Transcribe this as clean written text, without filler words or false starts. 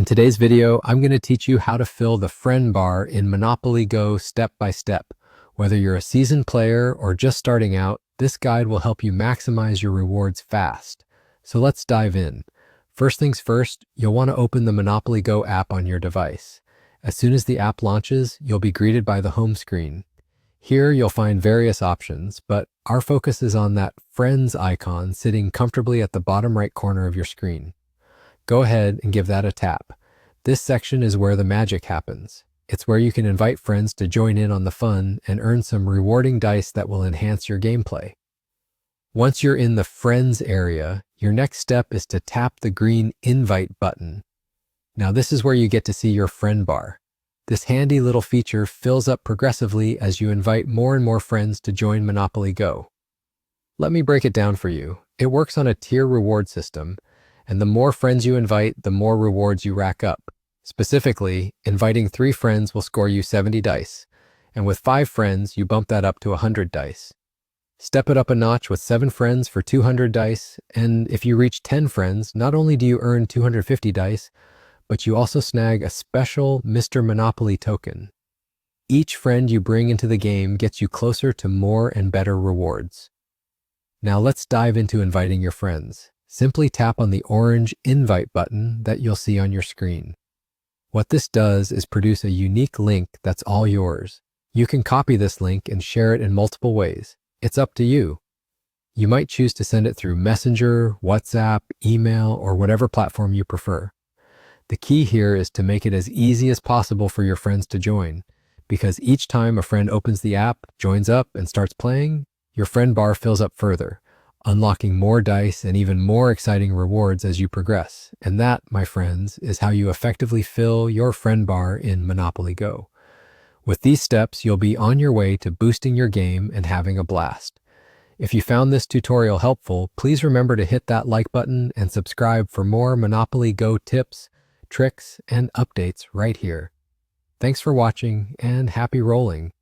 In today's video, I'm going to teach you how to fill the friend bar in Monopoly Go step by step. Whether you're a seasoned player or just starting out, this guide will help you maximize your rewards fast. So let's dive in. First things first, you'll want to open the Monopoly Go app on your device. As soon as the app launches, you'll be greeted by the home screen. Here you'll find various options, but our focus is on that Friends icon sitting comfortably at the bottom right corner of your screen. Go ahead and give that a tap. This section is where the magic happens. It's where you can invite friends to join in on the fun and earn some rewarding dice that will enhance your gameplay. Once you're in the Friends area, your next step is to tap the green Invite button. Now this is where you get to see your friend bar. This handy little feature fills up progressively as you invite more and more friends to join Monopoly Go. Let me break it down for you. It works on a tier reward system, and the more friends you invite, the more rewards you rack up. Specifically, inviting 3 friends will score you 70 dice, and with 5 friends, you bump that up to 100 dice. Step it up a notch with 7 friends for 200 dice, and if you reach 10 friends, not only do you earn 250 dice, but you also snag a special Mr. Monopoly token. Each friend you bring into the game gets you closer to more and better rewards. Now let's dive into inviting your friends. Simply tap on the orange Invite button that you'll see on your screen. What this does is produce a unique link that's all yours. You can copy this link and share it in multiple ways. It's up to you. You might choose to send it through Messenger, WhatsApp, email, or whatever platform you prefer. The key here is to make it as easy as possible for your friends to join, because each time a friend opens the app, joins up, and starts playing, your friend bar fills up further, unlocking more dice and even more exciting rewards as you progress. And that, my friends, is how you effectively fill your friend bar in Monopoly Go. With these steps, you'll be on your way to boosting your game and having a blast. If you found this tutorial helpful, please remember to hit that like button and subscribe for more Monopoly Go tips, tricks, and updates right here. Thanks for watching and happy rolling.